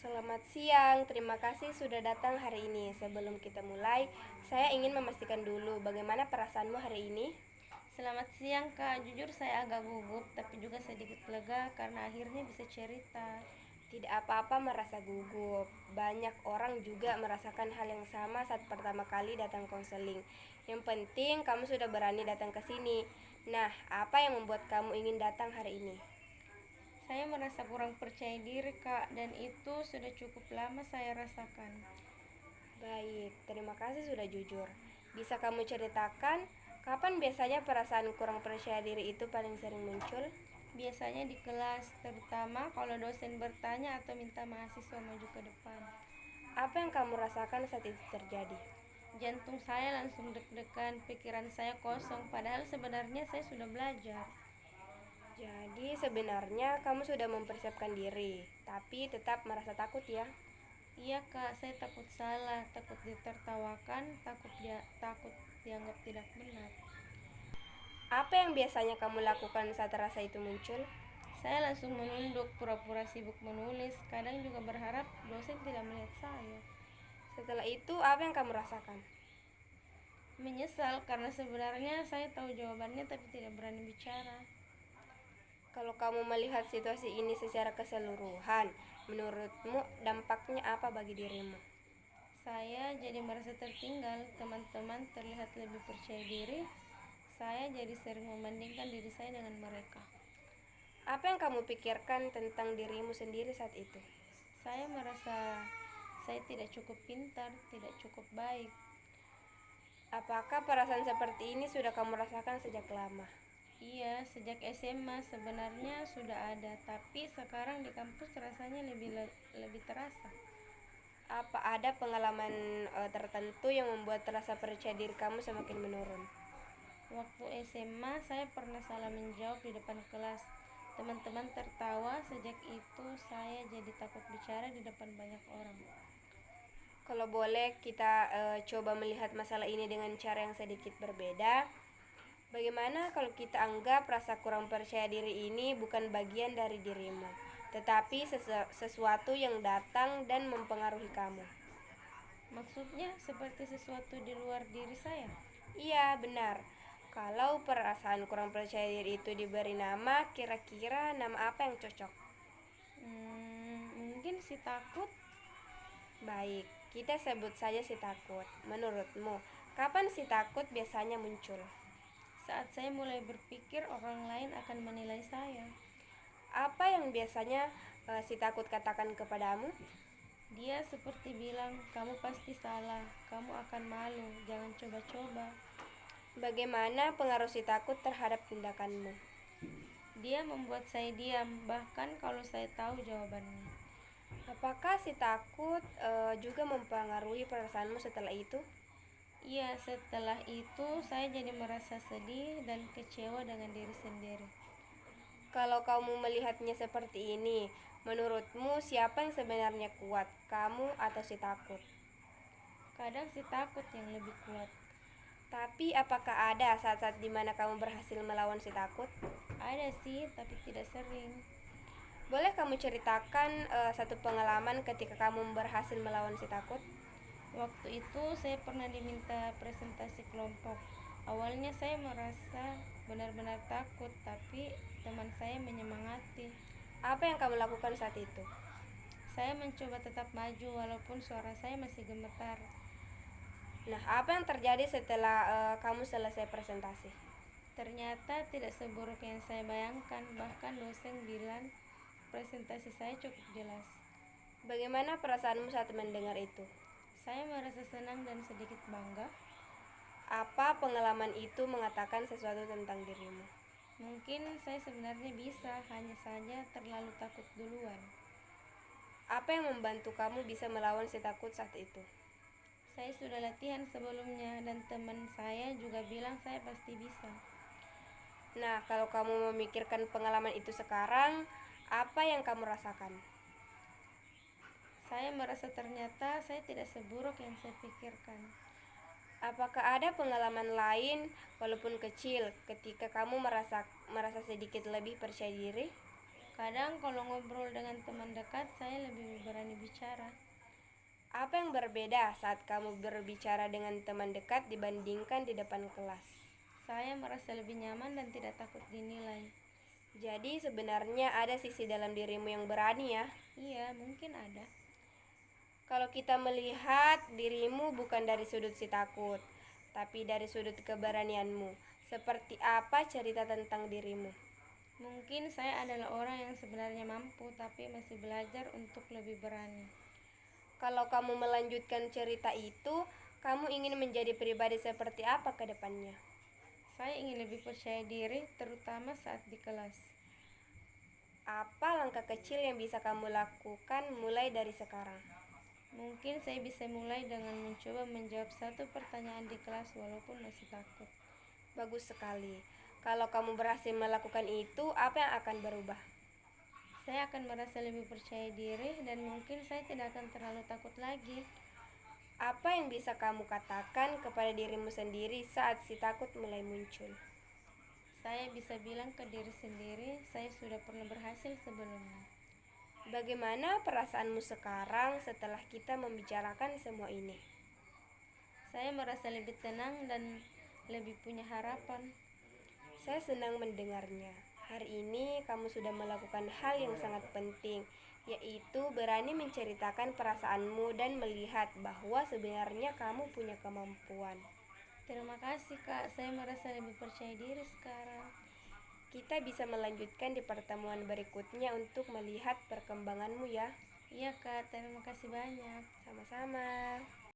Selamat siang, terima kasih sudah datang hari ini. Sebelum kita mulai, saya ingin memastikan dulu bagaimana perasaanmu hari ini. Selamat siang Kak, jujur saya agak gugup tapi juga sedikit lega karena akhirnya bisa cerita. Tidak apa-apa merasa gugup. Banyak orang juga merasakan hal yang sama saat pertama kali datang konseling. Yang penting kamu sudah berani datang ke sini. Nah, apa yang membuat kamu ingin datang hari ini? Saya merasa kurang percaya diri Kak, dan itu sudah cukup lama saya rasakan. Baik, terima kasih sudah jujur. Bisa kamu ceritakan kapan biasanya perasaan kurang percaya diri itu paling sering muncul? Biasanya di kelas, terutama kalau dosen bertanya atau minta mahasiswa maju ke depan. Apa yang kamu rasakan saat itu terjadi? Jantung saya langsung deg-degan, pikiran saya kosong, padahal sebenarnya saya sudah belajar. Jadi sebenarnya kamu sudah mempersiapkan diri, tapi tetap merasa takut ya? Iya Kak, saya takut salah, takut ditertawakan, takut dianggap tidak benar. Apa yang biasanya kamu lakukan saat rasa itu muncul? Saya langsung menunduk, pura-pura sibuk menulis, kadang juga berharap dosen tidak melihat saya. Setelah itu apa yang kamu rasakan? Menyesal karena sebenarnya saya tahu jawabannya tapi tidak berani bicara. Kalau kamu melihat situasi ini secara keseluruhan, menurutmu dampaknya apa bagi dirimu? Saya jadi merasa tertinggal, teman-teman terlihat lebih percaya diri. Saya jadi sering membandingkan diri saya dengan mereka. Apa yang kamu pikirkan tentang dirimu sendiri saat itu? Saya merasa saya tidak cukup pintar, tidak cukup baik. Apakah perasaan seperti ini sudah kamu rasakan sejak lama? Iya, sejak SMA sebenarnya sudah ada, tapi sekarang di kampus rasanya lebih terasa. Apa ada pengalaman tertentu yang membuat rasa percaya diri kamu semakin menurun? Waktu SMA, saya pernah salah menjawab di depan kelas. Teman-teman tertawa, sejak itu saya jadi takut bicara di depan banyak orang. Kalau boleh kita coba melihat masalah ini dengan cara yang sedikit berbeda. Bagaimana kalau kita anggap rasa kurang percaya diri ini bukan bagian dari dirimu, tetapi sesuatu yang datang dan mempengaruhi kamu? Maksudnya seperti sesuatu di luar diri saya. Iya, benar. Kalau perasaan kurang percaya diri itu diberi nama, kira-kira nama apa yang cocok? Mungkin si takut. Baik, kita sebut saja si takut. Menurutmu, kapan si takut biasanya muncul? Saat saya mulai berpikir orang lain akan menilai saya. Apa yang biasanya si takut katakan kepadamu? Dia seperti bilang, kamu pasti salah, kamu akan malu, jangan coba-coba. Bagaimana pengaruh si takut terhadap tindakanmu? Dia membuat saya diam, bahkan kalau saya tahu jawabannya. Apakah si takut juga mempengaruhi perasaanmu setelah itu? Iya, setelah itu saya jadi merasa sedih dan kecewa dengan diri sendiri. Kalau kamu melihatnya seperti ini, menurutmu siapa yang sebenarnya kuat, kamu atau si takut? Kadang si takut yang lebih kuat. Tapi apakah ada saat-saat dimana kamu berhasil melawan si takut? Ada sih, tapi tidak sering. Boleh kamu ceritakan satu pengalaman ketika kamu berhasil melawan si takut? Waktu itu saya pernah diminta presentasi kelompok. Awalnya saya merasa benar-benar takut, tapi teman saya menyemangati. Apa yang kamu lakukan saat itu? Saya mencoba tetap maju walaupun suara saya masih gemetar. Nah, apa yang terjadi setelah kamu selesai presentasi? Ternyata tidak seburuk yang saya bayangkan, bahkan dosen bilang presentasi saya cukup jelas. Bagaimana perasaanmu saat mendengar itu? Saya merasa senang dan sedikit bangga. Apa pengalaman itu mengatakan sesuatu tentang dirimu? Mungkin saya sebenarnya bisa, hanya saja terlalu takut duluan. Apa yang membantu kamu bisa melawan si takut saat itu? Saya sudah latihan sebelumnya dan teman saya juga bilang saya pasti bisa. Nah, kalau kamu memikirkan pengalaman itu sekarang, apa yang kamu rasakan? Saya merasa ternyata saya tidak seburuk yang saya pikirkan. Apakah ada pengalaman lain, walaupun kecil, ketika kamu merasa sedikit lebih percaya diri? Kadang kalau ngobrol dengan teman dekat, saya lebih berani bicara. Apa yang berbeda saat kamu berbicara dengan teman dekat dibandingkan di depan kelas? Saya merasa lebih nyaman dan tidak takut dinilai. Jadi sebenarnya ada sisi dalam dirimu yang berani ya. Iya, mungkin ada. Kalau kita melihat dirimu bukan dari sudut si takut, tapi dari sudut keberanianmu. Seperti apa cerita tentang dirimu? Mungkin saya adalah orang yang sebenarnya mampu, tapi masih belajar untuk lebih berani. Kalau kamu melanjutkan cerita itu, kamu ingin menjadi pribadi seperti apa ke depannya? Saya ingin lebih percaya diri, terutama saat di kelas. Apa langkah kecil yang bisa kamu lakukan mulai dari sekarang? Mungkin saya bisa mulai dengan mencoba menjawab satu pertanyaan di kelas walaupun masih takut. Bagus sekali. Kalau kamu berhasil melakukan itu, apa yang akan berubah? Saya akan merasa lebih percaya diri dan mungkin saya tidak akan terlalu takut lagi. Apa yang bisa kamu katakan kepada dirimu sendiri saat si takut mulai muncul? Saya bisa bilang ke diri sendiri, saya sudah pernah berhasil sebelumnya. Bagaimana perasaanmu sekarang setelah kita membicarakan semua ini? Saya merasa lebih tenang dan lebih punya harapan. Saya senang mendengarnya. Hari ini kamu sudah melakukan hal yang sangat penting, yaitu berani menceritakan perasaanmu dan melihat bahwa sebenarnya kamu punya kemampuan. Terima kasih Kak, saya merasa lebih percaya diri sekarang. Kita bisa melanjutkan di pertemuan berikutnya untuk melihat perkembanganmu ya. Iya Kak, terima kasih banyak. Sama-sama.